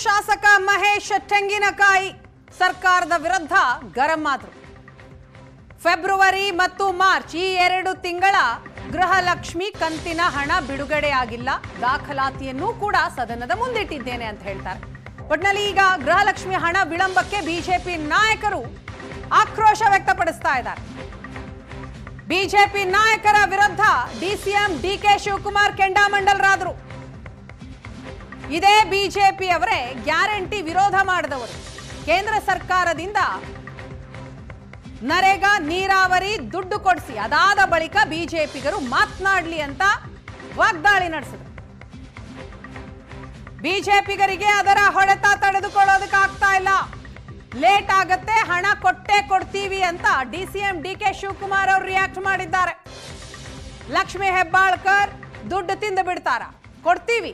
ಶಾಸಕ ಮಹೇಶ್ ತೆಂಗಿನಕಾಯಿ ಸರ್ಕಾರದ ವಿರುದ್ಧ ಗರಂ ಆದರು. ಫೆಬ್ರವರಿ ಮತ್ತು ಮಾರ್ಚ್ ಈ 2 ತಿಂಗಳ ಗೃಹಲಕ್ಷ್ಮಿ ಕಂತಿನ ಹಣ ಬಿಡುಗಡೆ ಆಗಿಲ್ಲ, ದಾಖಲಾತಿಯನ್ನು ಕೂಡ ಸದನದ ಮುಂದಿಟ್ಟಿದ್ದೇನೆ ಅಂತ ಹೇಳ್ತಾರೆ. ಒಟ್ನಲ್ಲಿ ಈಗ ಗೃಹಲಕ್ಷ್ಮಿ ಹಣ ವಿಳಂಬಕ್ಕೆ ಬಿಜೆಪಿ ನಾಯಕರು ಆಕ್ರೋಶ ವ್ಯಕ್ತಪಡಿಸ್ತಾ ಇದ್ದಾರೆ. ಬಿಜೆಪಿ ನಾಯಕರ ವಿರುದ್ಧ ಡಿಸಿಎಂ ಡಿಕೆ ಶಿವಕುಮಾರ್ ಕೆಂಡಾಮಂಡಲರಾದರು. ಇದೇ ಬಿಜೆಪಿ ಅವರೇ ಗ್ಯಾರಂಟಿ ವಿರೋಧ ಮಾಡಿದವರು. ಕೇಂದ್ರ ಸರ್ಕಾರದಿಂದ ನರೇಗಾ ನೀರಾವರಿ ದುಡ್ಡು ಕೊಡಿಸಿ ಅದಾದ ಬಳಿಕ ಬಿಜೆಪಿಗರು ಮಾತನಾಡಲಿ ಅಂತ ವಾಗ್ದಾಳಿ ನಡೆಸಿದರು. ಬಿಜೆಪಿಗರಿಗೆ ಅದರ ಹೊಡೆತ ತಡೆದುಕೊಳ್ಳೋದಕ್ಕಾಗ್ತಾ ಇಲ್ಲ, ಲೇಟ್ ಆಗತ್ತೆ, ಹಣ ಕೊಟ್ಟೇ ಕೊಡ್ತೀವಿ ಅಂತ ಡಿಸಿಎಂ ಡಿಕೆ ಶಿವಕುಮಾರ್ ಅವರು ರಿಯಾಕ್ಟ್ ಮಾಡಿದ್ದಾರೆ. ಲಕ್ಷ್ಮೀ ಹೆಬ್ಬಾಳ್ಕರ್ ದುಡ್ಡು ತಿಂದು ಬಿಡ್ತಾರ, ಕೊಡ್ತೀವಿ.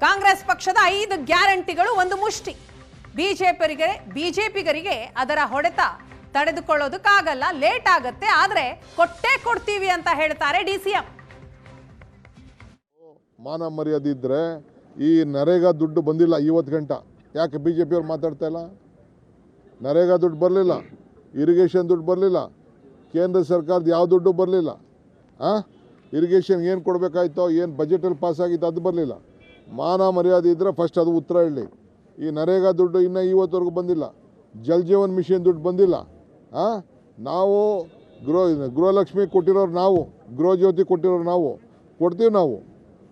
ಕಾಂಗ್ರೆಸ್ ಪಕ್ಷದ 5 ಗ್ಯಾರಂಟಿಗಳು ಒಂದು ಮುಷ್ಟಿ. ಬಿಜೆಪಿಗರಿಗೆ ಅದರ ಹೊಡೆತ ತಡೆದುಕೊಳ್ಳೋದಕ್ಕಾಗಲ್ಲ, ಲೇಟ್ ಆಗತ್ತೆ, ಆದ್ರೆ ಕೊಟ್ಟೇ ಕೊಡ್ತೀವಿ ಅಂತ ಹೇಳ್ತಾರೆ ಡಿಸಿಎಂ. ಮಾನ ಮರ್ಯಾದೆ ಇದ್ರೆ ಈ ನರೇಗಾ ದುಡ್ಡು ಬಂದಿಲ್ಲ 50 ಗಂಟೆ, ಯಾಕೆ ಬಿಜೆಪಿ ಅವ್ರು ಮಾತಾಡ್ತಾ ಇಲ್ಲ? ನರೇಗಾ ದುಡ್ಡು ಬರಲಿಲ್ಲ, ಇರಿಗೇಷನ್ ದುಡ್ಡು ಬರಲಿಲ್ಲ, ಕೇಂದ್ರ ಸರ್ಕಾರದ ಯಾವ ದುಡ್ಡು ಬರಲಿಲ್ಲ. ಇರಿಗೇಷನ್ ಏನು ಕೊಡಬೇಕಾಯ್ತೋ, ಏನು ಬಜೆಟಲ್ಲಿ ಪಾಸ್ ಆಗಿತ್ತು ಅದು ಬರಲಿಲ್ಲ. ಮಾನ ಮರ್ಯಾದೆ ಇದ್ದರೆ ಫಸ್ಟ್ ಅದು ಉತ್ತರ ಹೇಳಿ. ಈ ನರೇಗಾ ದುಡ್ಡು ಇನ್ನೂ ಇವತ್ತವರೆಗೂ ಬಂದಿಲ್ಲ, ಜಲ್ ಜೀವನ್ ಮಿಷನ್ ದುಡ್ಡು ಬಂದಿಲ್ಲ. ನಾವು ಗೃಹಲಕ್ಷ್ಮಿ ಕೊಟ್ಟಿರೋರು, ನಾವು ಗೃಹ ಜ್ಯೋತಿ ಕೊಟ್ಟಿರೋರು, ನಾವು ಕೊಡ್ತೀವಿ. ನಾವು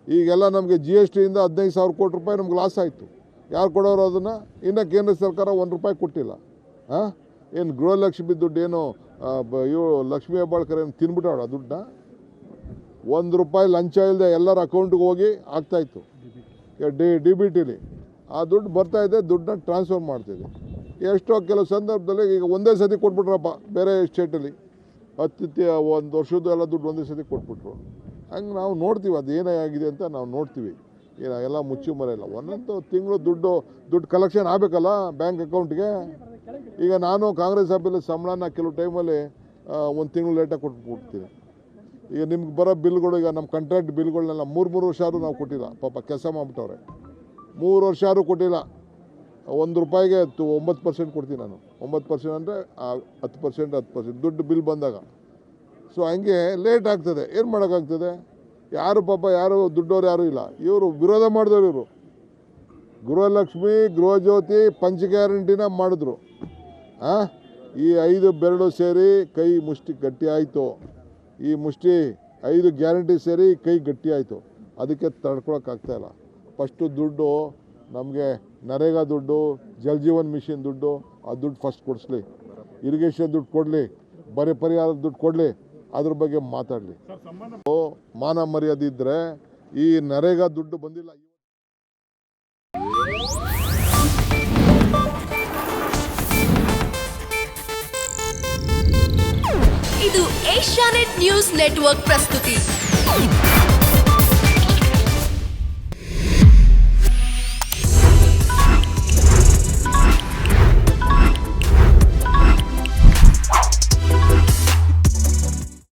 ಈಗೆಲ್ಲ ನಮಗೆ GST ಇಂದ 15,000 ಕೋಟಿ ರೂಪಾಯಿ ನಮ್ಗೆ ಲಾಸ್ ಆಯಿತು. ಯಾರು ಕೊಡೋರು ಅದನ್ನು? ಇನ್ನು ಕೇಂದ್ರ ಸರ್ಕಾರ 1 ರೂಪಾಯಿ ಕೊಟ್ಟಿಲ್ಲ. ಏನು ಗೃಹಲಕ್ಷ್ಮಿ ದುಡ್ಡು ಏನು ಇವು ಲಕ್ಷ್ಮೀ ಹೆಬ್ಬಾಳ್ಕರ್ ಏನು ತಿನ್ಬಿಟ್ಟವಳ ದುಡ್ಡನ್ನ? 1 ರೂಪಾಯಿ ಲಂಚ ಇಲ್ಲದೆ ಎಲ್ಲರ ಅಕೌಂಟಿಗೆ ಹೋಗಿ ಆಗ್ತಾಯಿತ್ತು. DBTಲಿ ಆ ದುಡ್ಡು ಬರ್ತಾಯಿದೆ, ದುಡ್ಡನ್ನ ಟ್ರಾನ್ಸ್ಫರ್ ಮಾಡ್ತಿದೆ. ಎಷ್ಟೋ ಕೆಲವು ಸಂದರ್ಭದಲ್ಲಿ ಈಗ ಒಂದೇ ಸತಿ ಕೊಟ್ಬಿಟ್ರಪ್ಪ, ಬೇರೆ ಸ್ಟೇಟಲ್ಲಿ 1 ವರ್ಷದ್ದು ಎಲ್ಲ ದುಡ್ಡು ಒಂದೇ ಸತಿ ಕೊಟ್ಬಿಟ್ರು. ಹಂಗೆ ನಾವು ನೋಡ್ತೀವಿ ಅದು ಏನೇ ಆಗಿದೆ ಅಂತ ನಾವು ನೋಡ್ತೀವಿ. ಎಲ್ಲ ಮುಚ್ಚಿ ಮರೆಯಲ್ಲ, ಒಂದೊಂದು ತಿಂಗಳು ದುಡ್ಡು ಕಲೆಕ್ಷನ್ ಆಗಬೇಕಲ್ಲ ಬ್ಯಾಂಕ್ ಅಕೌಂಟ್ಗೆ. ಈಗ ನಾನು ಕಾಂಗ್ರೆಸ್ ಸಭೆಯಲ್ಲಿ ಸಂಬಳನ ಕೆಲವು ಟೈಮಲ್ಲಿ 1 ತಿಂಗಳು ಲೇಟಾಗಿ ಕೊಟ್ಬಿಡ್ತೀನಿ. ಈಗ ನಿಮ್ಗೆ ಬರೋ ಬಿಲ್ಗಳು, ಈಗ ನಮ್ಮ ಕಾಂಟ್ರಾಕ್ಟ್ ಬಿಲ್ಗಳನ್ನೆಲ್ಲ 3 ವರ್ಷ ಆದರೂ ನಾವು ಕೊಟ್ಟಿಲ್ಲ. ಪಾಪ ಕೆಲಸ ಮಾಡಿಬಿಟ್ಟವ್ರೆ, 3 ವರ್ಷ ಆದರೂ ಕೊಟ್ಟಿಲ್ಲ. 1 ರೂಪಾಯಿಗೆ 9% ಕೊಡ್ತೀನಿ ನಾನು. 9% ಅಂದರೆ 10% ದುಡ್ಡು ಬಿಲ್ ಬಂದಾಗ. ಸೊ ಹಂಗೆ ಲೇಟ್ ಆಗ್ತದೆ, ಏನು ಮಾಡೋಕ್ಕಾಗ್ತದೆ? ಯಾರು ಪಾಪ ಯಾರು ದುಡ್ಡವ್ರು ಯಾರೂ ಇಲ್ಲ. ಇವರು ವಿರೋಧ ಮಾಡಿದವರು. ಇವರು ಗೃಹಲಕ್ಷ್ಮಿ, ಗೃಹಜ್ಯೋತಿ, ಪಂಚ ಗ್ಯಾರಂಟಿನ ಮಾಡಿದ್ರು. ಈ 5 ಬೆರಳು ಸೇರಿ ಕೈ ಮುಷ್ಟಿ ಗಟ್ಟಿ ಆಯಿತು. ಈ ಮುಷ್ಟಿ 5 ಗ್ಯಾರಂಟಿ ಸೇರಿ ಕೈ ಗಟ್ಟಿ ಆಯಿತು. ಅದಕ್ಕೆ ತಡ್ಕೊಳಕ್ಕಾಗ್ತಾಯಿಲ್ಲ. ಫಸ್ಟು ದುಡ್ಡು ನಮಗೆ ನರೇಗಾ ದುಡ್ಡು, ಜಲ್ ಜೀವನ್ ಮಿಷನ್ ದುಡ್ಡು, ಆ ದುಡ್ಡು ಫಸ್ಟ್ ಕೊಡಿಸ್ಲಿ. ಇರಿಗೇಷನ್ ದುಡ್ಡು ಕೊಡಲಿ, ಬರೀ ಪರಿಹಾರದ ದುಡ್ಡು ಕೊಡಲಿ, ಅದ್ರ ಬಗ್ಗೆ ಮಾತಾಡಲಿ. ಮಾನ ಮರ್ಯಾದೆ ಇದ್ದರೆ ಈ ನರೇಗಾ ದುಡ್ಡು ಬಂದಿಲ್ಲ. ಇದು ಏಷ್ಯಾನೆಟ್ ನ್ಯೂಸ್ ನೆಟ್ವರ್ಕ್ ಪ್ರಸ್ತುತಿ.